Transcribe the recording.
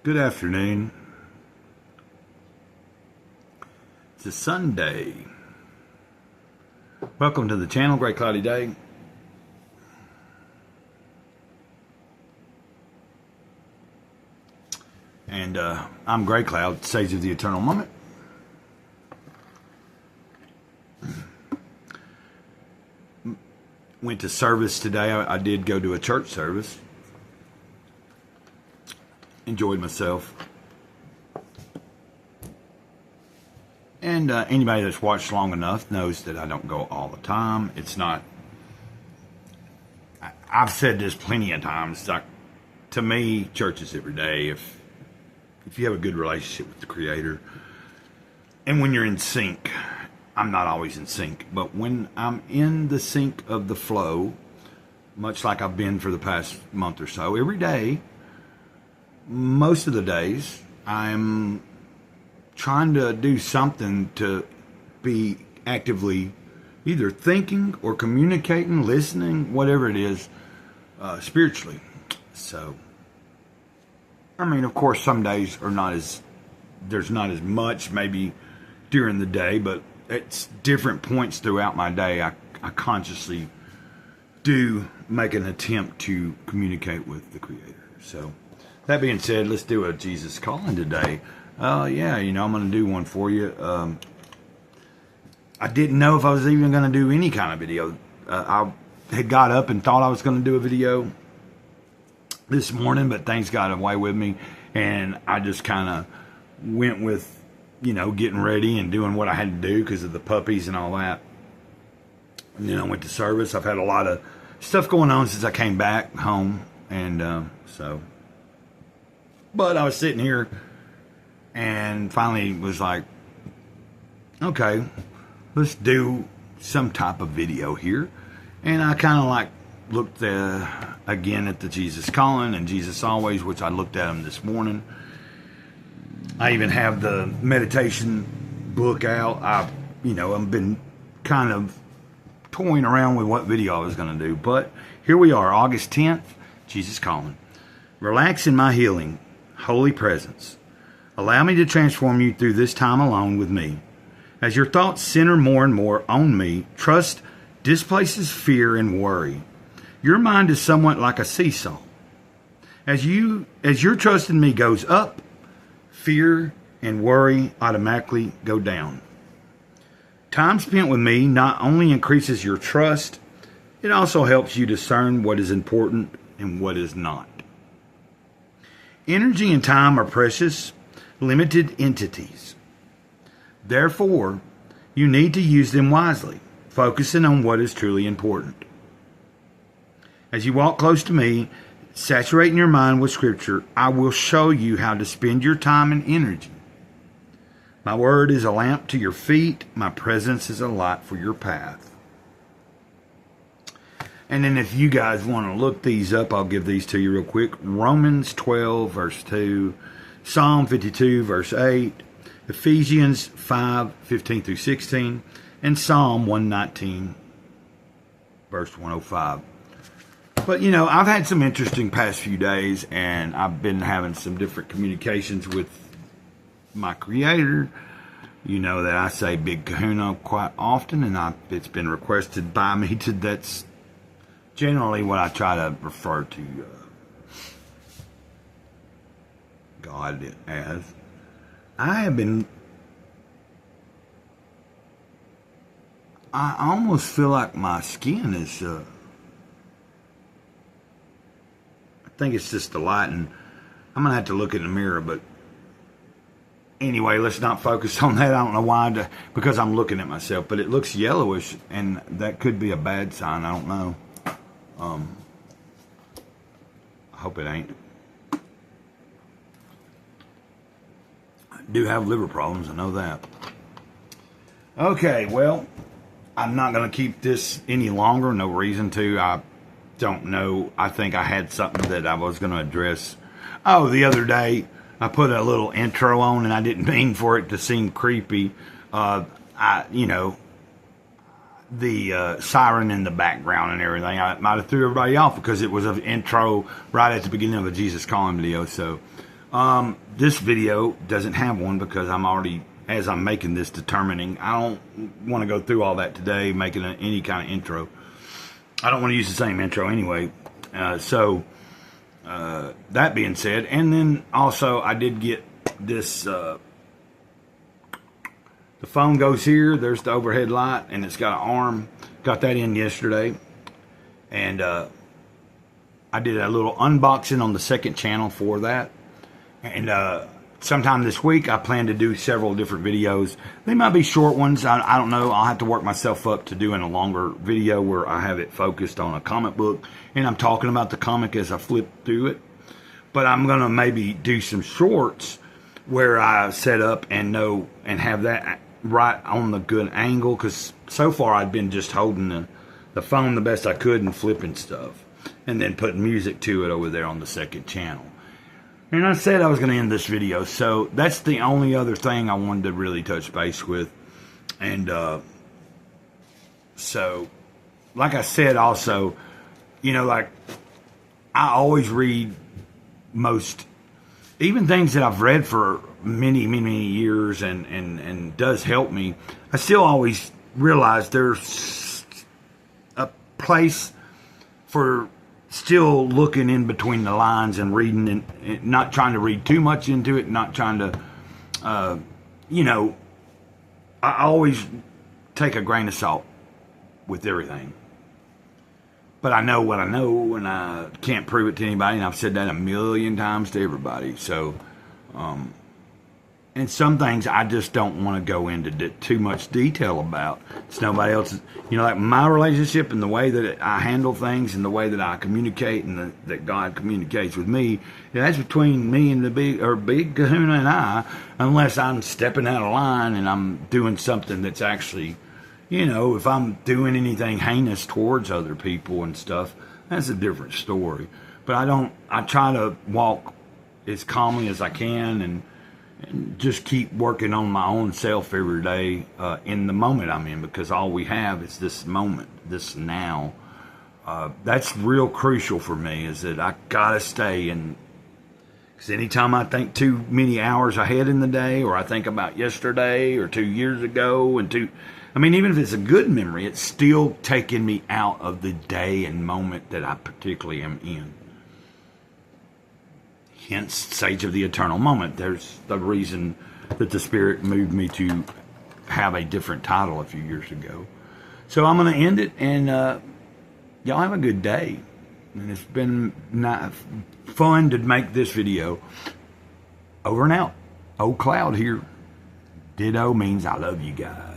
Good afternoon. It's a Sunday. Welcome to the channel. Great cloudy day. And I'm Gray Cloud, Sage of the Eternal Moment. Went to service today. I did go to a church service. Enjoyed myself. And anybody that's watched long enough knows that I don't go all the time. It's not, I've said this plenty of times, like, to me, church is every day. If you have a good relationship with the Creator, and when you're in sync, I'm not always in sync, but when I'm in the sync of the flow, much like I've been for the past month or so, every day, most of the days, I'm trying to do something to be actively either thinking or communicating, listening, whatever it is, spiritually. So, I mean, of course, some days there's not as much maybe during the day, but at different points throughout my day, I consciously do make an attempt to communicate with the Creator. So, that being said, let's do a Jesus calling today. Yeah, I'm going to do one for you. I didn't know if I was even going to do any kind of video. I had got up and thought I was going to do a video this morning, but things got away with me, and I just kind of went with, getting ready and doing what I had to do because of the puppies and all that. And then I went to service. I've had a lot of stuff going on since I came back home, and but I was sitting here and finally was like, okay, let's do some type of video here. And I kind of looked again at the Jesus Calling and Jesus Always, which I looked at them this morning. I even have the meditation book out. I've been kind of toying around with what video I was going to do. But here we are, August 10th, Jesus Calling. Relax in my healing, holy presence. Allow me to transform you through this time alone with me. As your thoughts center more and more on me, trust displaces fear and worry. Your mind is somewhat like a seesaw. As your trust in me goes up, fear and worry automatically go down. Time spent with me not only increases your trust, it also helps you discern what is important and what is not. Energy and time are precious, limited entities. Therefore, you need to use them wisely, focusing on what is truly important. As you walk close to me, saturating your mind with Scripture, I will show you how to spend your time and energy. My word is a lamp to your feet. My presence is a light for your path. And then if you guys want to look these up, I'll give these to you real quick. Romans 12, verse 2. Psalm 52, verse 8. Ephesians 5, 15 through 16. And Psalm 119, verse 105. But, I've had some interesting past few days, and I've been having some different communications with my Creator. You know that I say Big Kahuna quite often, and it's been requested by me that's generally what I try to refer to God as. I almost feel like my skin is, I think it's just the light, and I'm going to have to look in the mirror, but anyway, let's not focus on that. I don't know why, because I'm looking at myself, but it looks yellowish, and that could be a bad sign. I don't know. I hope it ain't. I do have liver problems, I know that. Okay, well, I'm not going to keep this any longer. No reason to. I don't know. I think I had something that I was going to address. Oh, the other day, I put a little intro on, and I didn't mean for it to seem creepy. The siren in the background and everything. I might have threw everybody off because it was an intro right at the beginning of a Jesus Calling video. So, This video doesn't have one because I'm already, as I'm making this, determining. I don't want to go through all that today, making any kind of intro. I don't want to use the same intro anyway. So that being said, and then also I did get this, the phone goes here, there's the overhead light, and it's got an arm. Got that in yesterday. And I did a little unboxing on the second channel for that. And sometime this week, I plan to do several different videos. They might be short ones. I don't know. I'll have to work myself up to doing a longer video where I have it focused on a comic book. And I'm talking about the comic as I flip through it. But I'm going to maybe do some shorts where I set up and have that right on the good angle. Because so far, I've been just holding the phone the best I could and flipping stuff. And then putting music to it over there on the second channel. And I said I was going to end this video, so that's the only other thing I wanted to really touch base with. And so, like I said also, you know, like, I always read most, even things that I've read for many years and does help me, I still always realize there's a place for still looking in between the lines and reading and not trying to read too much into it, not trying to, you know, I always take a grain of salt with everything. But I know what I know, and I can't prove it to anybody, and I've said that a million times to everybody. So, and some things I just don't want to go into too much detail about. It's nobody else's, you know, like my relationship and the way that I handle things and the way that I communicate and that God communicates with me. That's between me and the big kahuna and I, unless I'm stepping out of line and I'm doing something that's actually, you know, if I'm doing anything heinous towards other people and stuff, that's a different story. But I try to walk as calmly as I can and just keep working on my own self every day in the moment I'm in, because all we have is this moment, this now. That's real crucial for me, is that I gotta stay in, because anytime I think too many hours ahead in the day, or I think about yesterday or 2 years ago, I mean, even if it's a good memory, it's still taking me out of the day and moment that I particularly am in. Hence, Sage of the Eternal Moment. There's the reason that the Spirit moved me to have a different title a few years ago. So I'm going to end it, and y'all have a good day. And it's been fun to make this video. Over and out. Old Cloud here. Ditto means I love you guys.